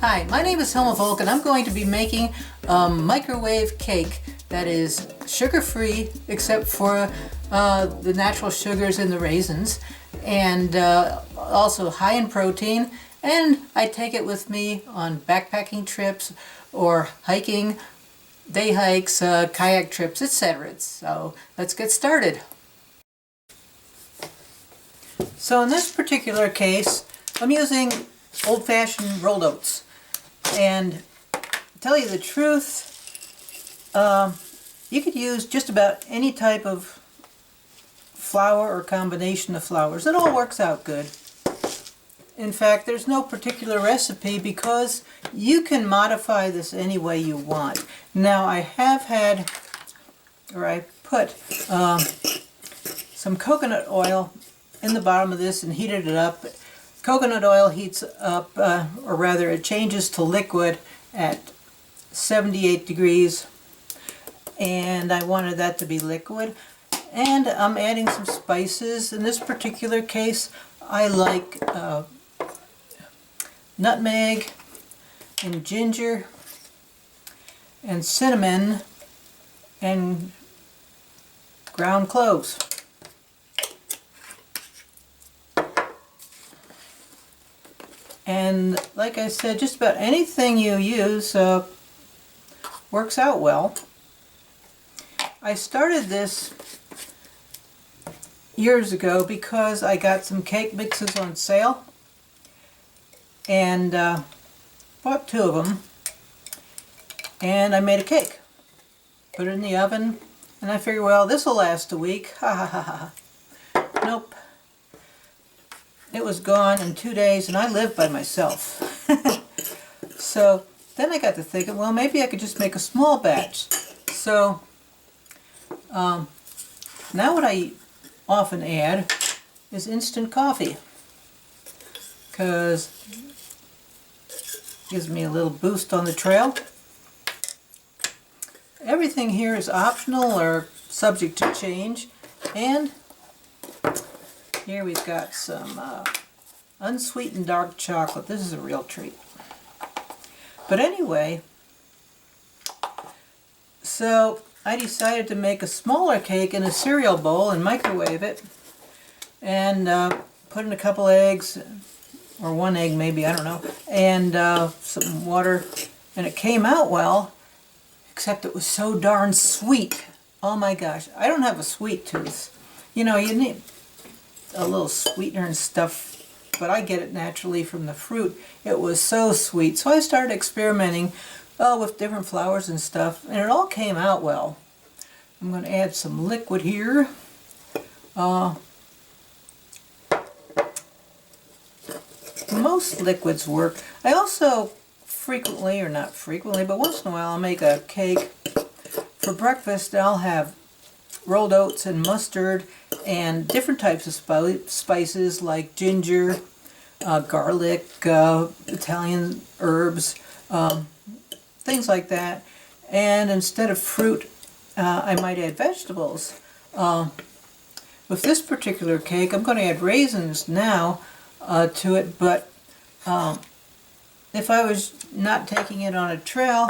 Hi, my name is Hilma Volk and I'm going to be making a microwave cake that is sugar-free except for the natural sugars in the raisins, and also high in protein, and I take it with me on backpacking trips or hiking, day hikes, kayak trips, etc. So let's get started. So in this particular case I'm using old-fashioned rolled oats. And to tell you the truth, you could use just about any type of flour or combination of flours. It all works out good. In fact, there's no particular recipe because you can modify this any way you want. Now I have had, or I put some coconut oil in the bottom of this and heated it up. Coconut oil heats up, or rather it changes to liquid at 78 degrees, and I wanted that to be liquid. And I'm adding some spices. In this particular case I like nutmeg and ginger and cinnamon and ground cloves. And like I said, just about anything you use works out well. I started this years ago because I got some cake mixes on sale and bought 2 of them, and I made a cake. Put it in the oven and I figured, well, this will last a week. Ha ha ha ha. Nope. It was gone in 2 days, and I live by myself. So then I got to thinking, well, maybe I could just make a small batch. So now what I often add is instant coffee, because it gives me a little boost on the trail. Everything here is optional or subject to change, and here we've got some unsweetened dark chocolate. This is a real treat. But anyway, so I decided to make a smaller cake in a cereal bowl and microwave it, and put in a couple eggs, or 1 egg maybe, I don't know, and some water, and it came out well, except it was so darn sweet. Oh my gosh, I don't have a sweet tooth. You know, you need a little sweetener and stuff, but I get it naturally from the fruit. It was so sweet, so I started experimenting with different flours and stuff, and it all came out well. I'm going to add some liquid here. Most liquids work. I also frequently, or not frequently, but once in a while I'll make a cake. For breakfast I'll have rolled oats and mustard and different types of spices like ginger, garlic, Italian herbs, things like that. And instead of fruit, I might add vegetables. With this particular cake I'm going to add raisins now to it, but if I was not taking it on a trail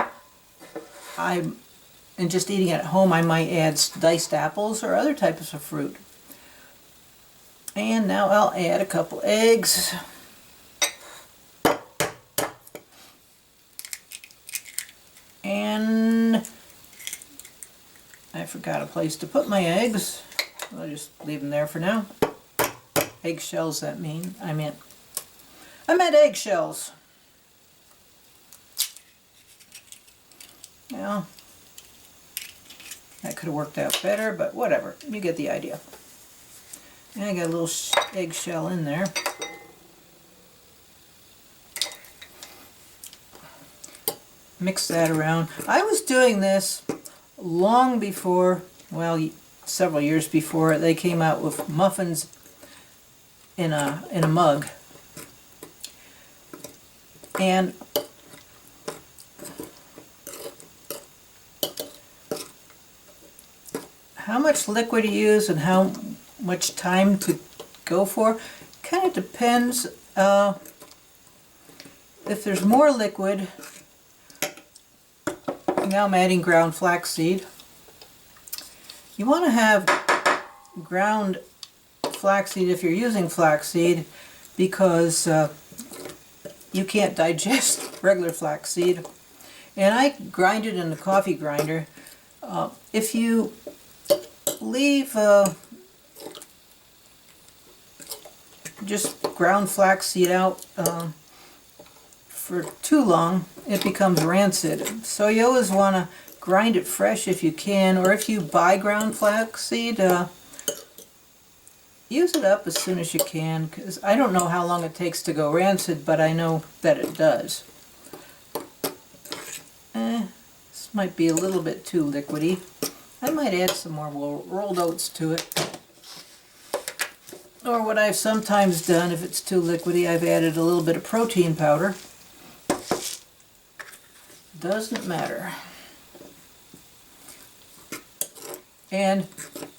and just eating it at home, I might add diced apples or other types of fruit. And now I'll add a couple eggs. And I forgot a place to put my eggs. I'll just leave them there for now. Eggshells, I meant eggshells. Now, that could have worked out better, but whatever. You get the idea. And I got a little eggshell in there. Mix that around. I was doing this long before, well, several years before they came out with muffins in a mug. And how much liquid you use and how much time to go for kind of depends if there's more liquid, now I'm adding ground flaxseed. You want to have ground flaxseed if you're using flaxseed because you can't digest regular flaxseed. And I grind it in the coffee grinder. If you leave just ground flaxseed out for too long, it becomes rancid. So you always want to grind it fresh if you can, or if you buy ground flaxseed, use it up as soon as you can, because I don't know how long it takes to go rancid, but I know that it does. This might be a little bit too liquidy. I might add some more rolled oats to it. Or what I've sometimes done, if it's too liquidy, I've added a little bit of protein powder. Doesn't matter. And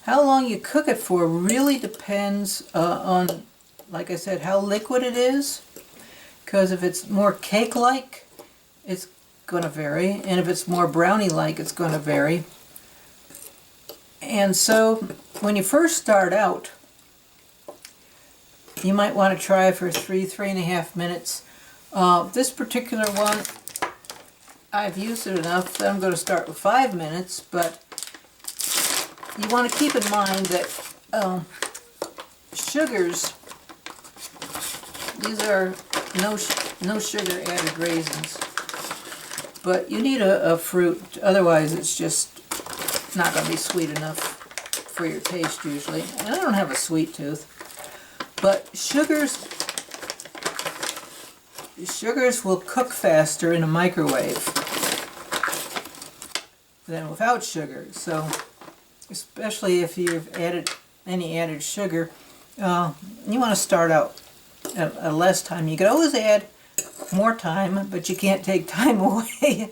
how long you cook it for really depends on, like I said, how liquid it is. Because if it's more cake-like, it's going to vary. And if it's more brownie-like, it's going to vary. And so when you first start out, you might want to try for 3.5 minutes. This particular one, I've used it enough that I'm going to start with 5 minutes, but you want to keep in mind that sugars, these are no sugar added raisins, but you need a fruit, otherwise it's just not going to be sweet enough for your taste usually. And I don't have a sweet tooth, but sugars will cook faster in a microwave than without sugar. So especially if you've added any added sugar, you want to start out at less time. You could always add more time, but you can't take time away.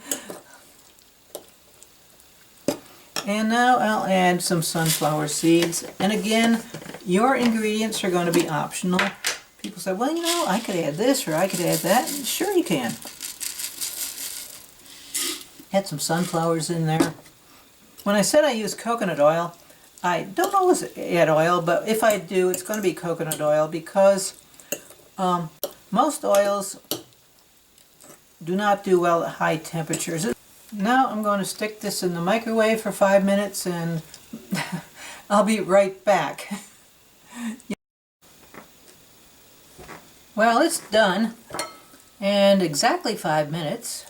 And now I'll add some sunflower seeds. And again, your ingredients are going to be optional. People say, well, you know, I could add this or I could add that. Sure you can. Add some sunflowers in there. When I said I use coconut oil, I don't always add oil, but if I do, it's going to be coconut oil because most oils do not do well at high temperatures. Now I'm going to stick this in the microwave for 5 minutes and I'll be right back. Well, it's done, and exactly 5 minutes,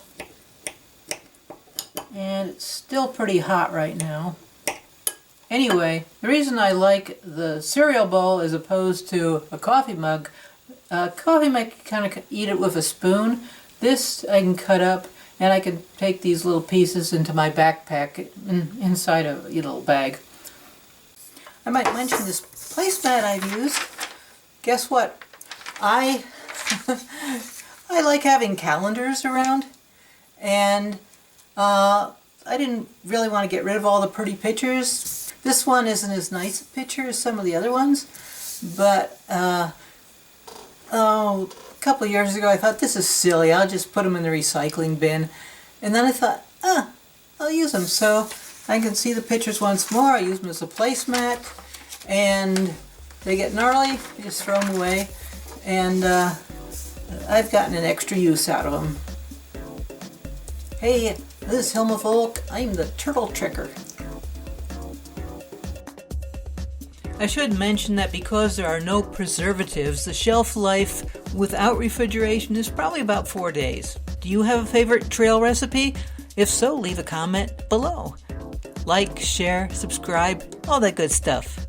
and it's still pretty hot right now. Anyway, the reason I like the cereal bowl as opposed to a coffee mug, coffee mug you kind of eat it with a spoon. This I can cut up, and I can take these little pieces into my backpack inside a little bag. I might mention this placemat I've used. Guess what? I like having calendars around, and I didn't really want to get rid of all the pretty pictures. This one isn't as nice a picture as some of the other ones, but a couple of years ago I thought, this is silly, I'll just put them in the recycling bin. And then I thought, I'll use them so I can see the pictures once more. I use them as a placemat, and they get gnarly, I just throw them away. And I've gotten an extra use out of them. Hey, this is Hilma Volk. I'm the Turtle Tricker. I should mention that because there are no preservatives, the shelf life without refrigeration is probably about 4 days. Do you have a favorite trail recipe? If so, leave a comment below. Like, share, subscribe, all that good stuff.